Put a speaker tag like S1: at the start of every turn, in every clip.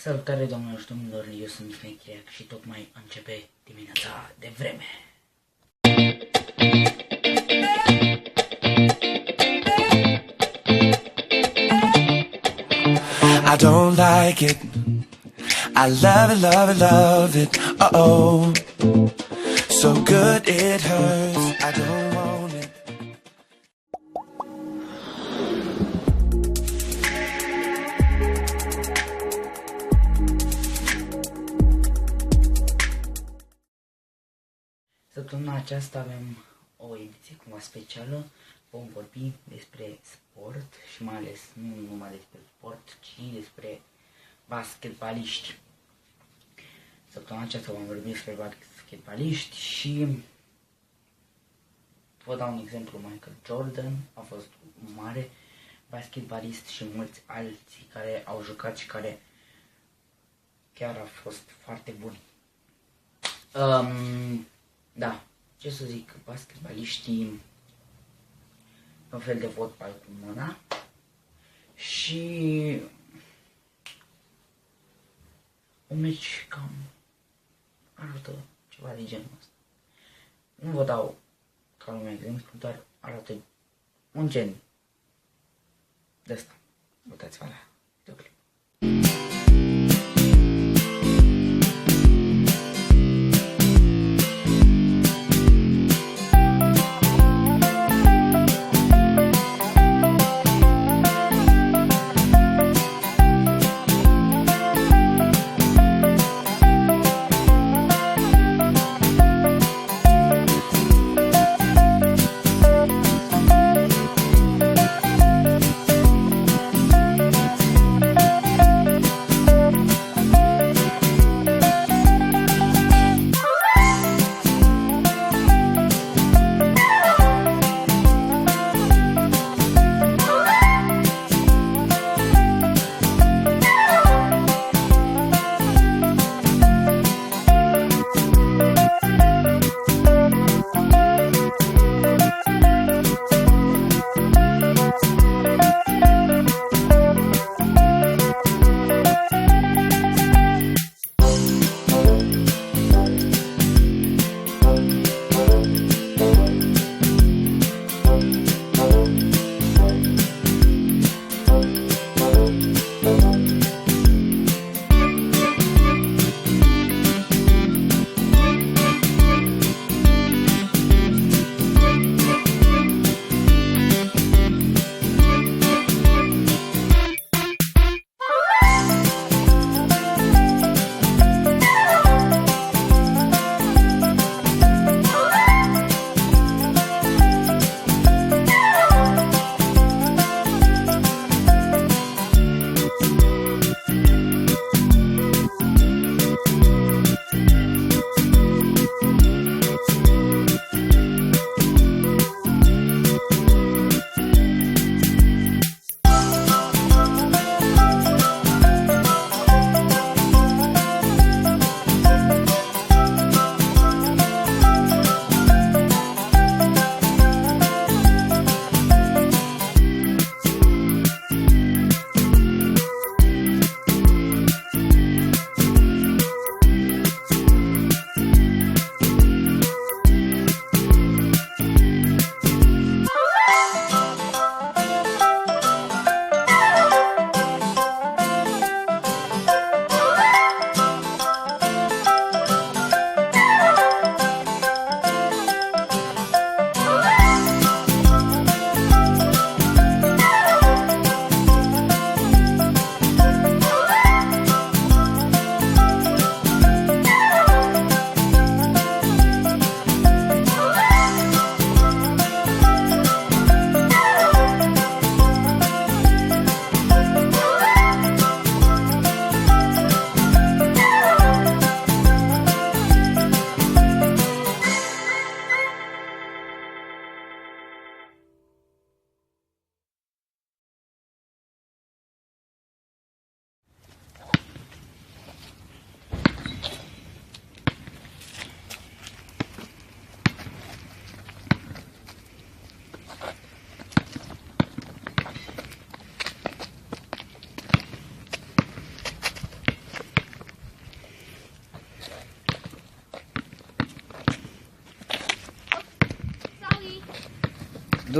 S1: Salutare, doamnelor și domnilor, eu sunt Mihai Chiriac și tocmai începe dimineața de vreme.
S2: I don't like it. I love it, love it, love it. Uh-oh. So good it hurts. I don't want it.
S1: Săptămâna aceasta avem o ediție cumva specială. Vom vorbi despre sport și mai ales nu numai despre sport, ci despre basketbaliști. Săptămâna aceasta vom vorbi despre basketbaliști și vă dau un exemplu. Michael Jordan a fost un mare basketbalist și mulți alții care au jucat și care chiar au fost foarte buni. Da, ce să zic, basketbaliștii un fel de fotbal cu mâna și un meci cam arată ceva de genul ăsta. Nu vă dau ca un exemplu, doar arată un gen de ăsta. Uitați-vă la videoclip.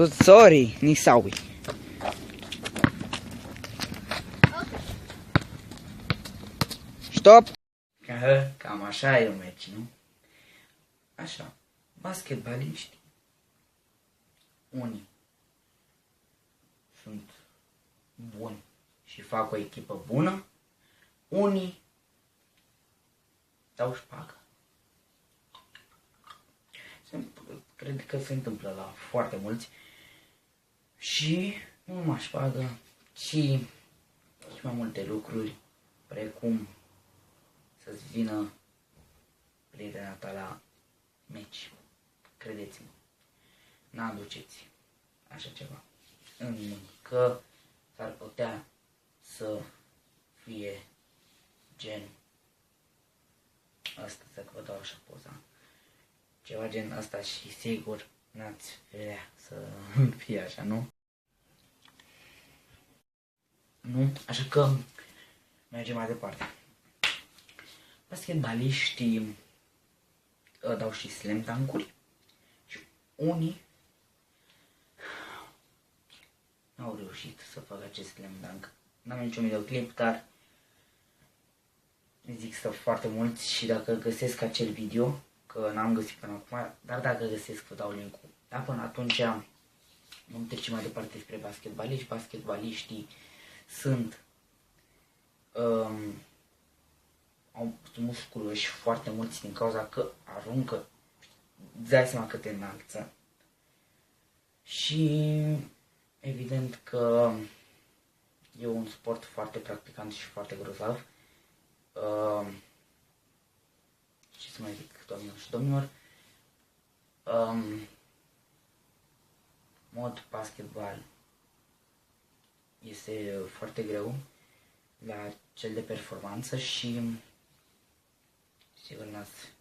S1: sorry, Nisaui. Stop! Cam așa e un meci, nu? Așa, basketbaliști, unii sunt buni și fac o echipă bună, unii dau șpagă. Cred că se întâmplă la foarte mulți și nu numai șpagă, ci și mai multe lucruri, precum să-ți vină prietena ta la meci. Credeți-mă, n-aduceți așa ceva în mâini, că s-ar putea să fie gen asta, să vă dau așa poza, ceva gen asta și sigur n-ați vrea să fie așa, nu? Nu? Așa că mergem mai departe. Basketbaliștii dau și slam dunk-uri și unii n-au reușit să facă acest slam dunk. N-am niciun videoclip, dar există foarte mulți și dacă găsesc acel video, că n-am găsit până acum, dar dacă găsesc vă dau link-ul. Dar până atunci vom trece mai departe despre basketbaliști. Basketbaliștii sunt musculoși foarte mulți din cauza că aruncă, îți dai seama că te înalță. Și evident că e un sport foarte practicant și foarte grozav. Ce să mai zic, doamnelor și domnilor, mod basketbal este foarte greu la cel de performanță și sigur n-ați.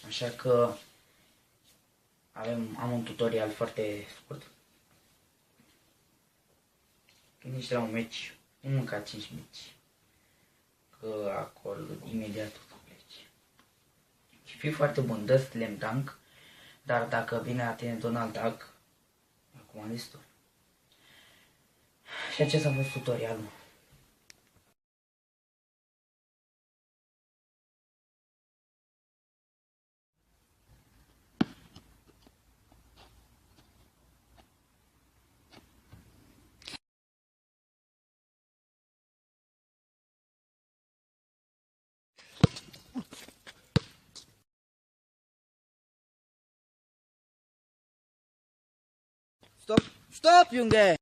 S1: Așa că am un tutorial foarte scurt. Când ești la un meci, nu mânca 5 meci, că acolo imediat o să pleci. Și fii foarte bun, dă slam dunk, dar dacă vine la tine Donald Duck, acum destul. Și acesta a fost tutorialul. Stop! Stop, Junge!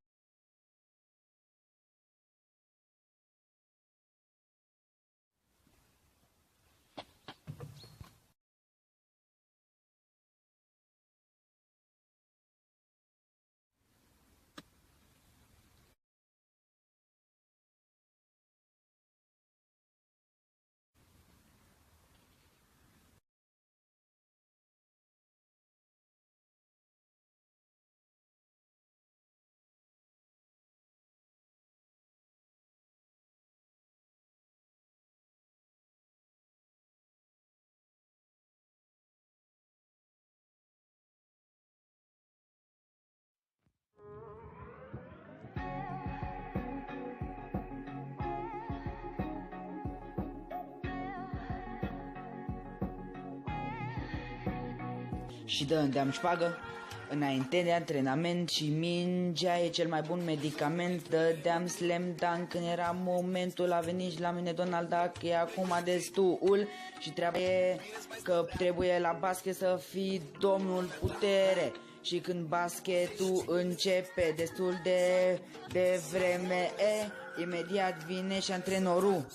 S1: Și dădeam șpagă înainte de antrenament și mingea e cel mai bun medicament. Dădeam slam dunk când era momentul, a venit și la mine Donald Duck, e acum destul și treaba e că trebuie la basket să fii domnul putere. Și când basketul începe destul de vreme, imediat vine și antrenorul,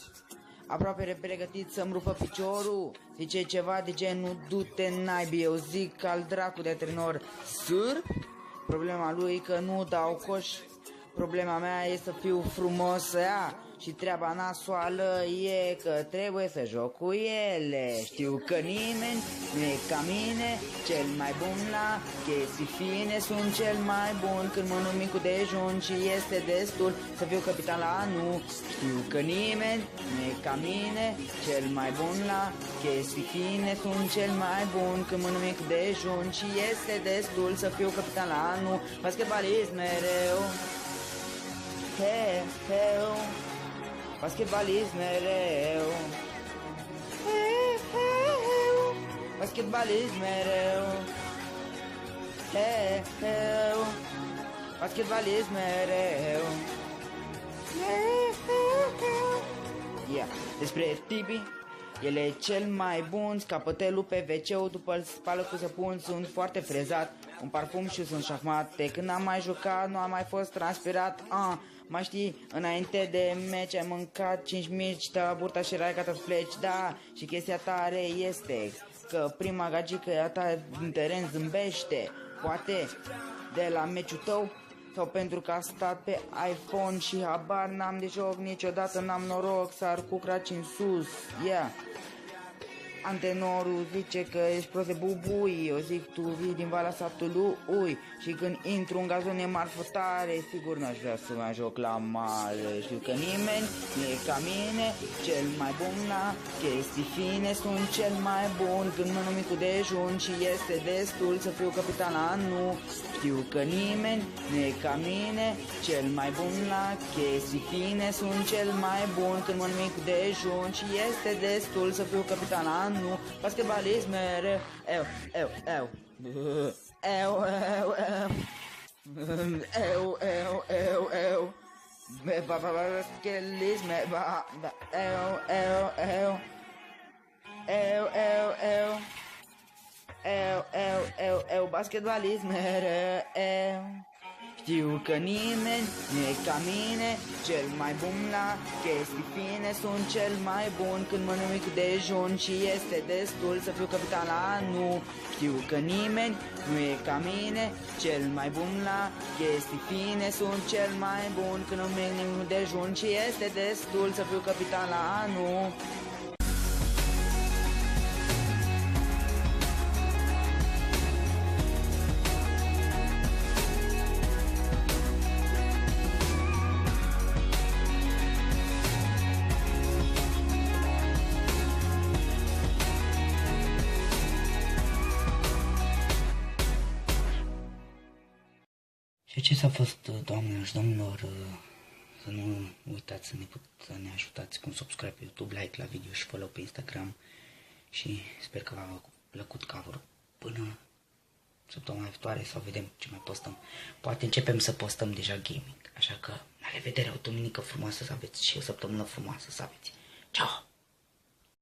S1: aproape pregătit să-mi rupă piciorul. Zice ceva de genul, du-te naibii, eu zic al dracu de antrenor, sârb? Problema lui că nu dau coș, problema mea e să fiu frumos, și treaba nasoală e că trebuie să joc cu ele. Știu că nimeni nu e ca mine, cel mai bun la chestii fine. Sunt cel mai bun când mănânc micul dejun și este destul să fiu capitan la anul. Știu că nimeni nu e ca mine, cel mai bun la chestii fine. Sunt cel mai bun când mănânc micul dejun și este destul să fiu capitan la anul. Basketbalist mereu, heu, basketbalist mereu, heu, basketbalist mereu, heu, basketbalist mereu. Yeah. Despre Tibi, el e cel mai bun, scapătelul pe WC-ul după îl spală cu săpun. Sunt foarte frezat, un parfum și sunt șahmat. De când am mai jucat, nu am mai fost transpirat. Mai știi, înainte de meci ai mâncat 5 mici, ta burta și erai gata să pleci. Da, și chestia tare este că prima gagică a ta în teren zâmbește. Poate de la meciul tău sau pentru că a stat pe iPhone și habar n-am de joc, niciodată n-am noroc, sar cu craci în sus. Yeah. Antenorul zice că ești prost de bubui. Eu zic tu vii din Valea Satului. Și când intru în gazon e marfă tare. Sigur n-aș vrea să mai joc la mare. Știu că nimeni nu e ca mine, cel mai bun la chestii fine. Sunt cel mai bun când mănânc micul dejun și este destul să fiu capitan la anul. Știu că nimeni nu e ca mine, cel mai bun la chestii fine. Sunt cel mai bun când mănânc micul dejun și este destul să fiu capitan la anul. Basketbalist mereu, eu, basketbalist mereu. Știu că nimeni nu e ca mine, cel mai bun la chestii fine. Sunt cel mai bun când mănânc micul dejun și este destul să fiu capitan la anul. Știu că nimeni nu e ca mine, cel mai bun la chestii fine. Sunt cel mai bun când mănânc micul dejun și este destul să fiu capitan la anul. Și acesta a fost, doamnelor și domnilor, să nu uitați să ne ajutați cu un subscribe pe YouTube, like la video și follow pe Instagram. Și sper că v-a plăcut cover-ul. Până săptămâna viitoare sau vedem ce mai postăm. Poate începem să postăm deja gaming. Așa că, la revedere, o duminică frumoasă să aveți și o săptămână frumoasă să aveți. Ciao!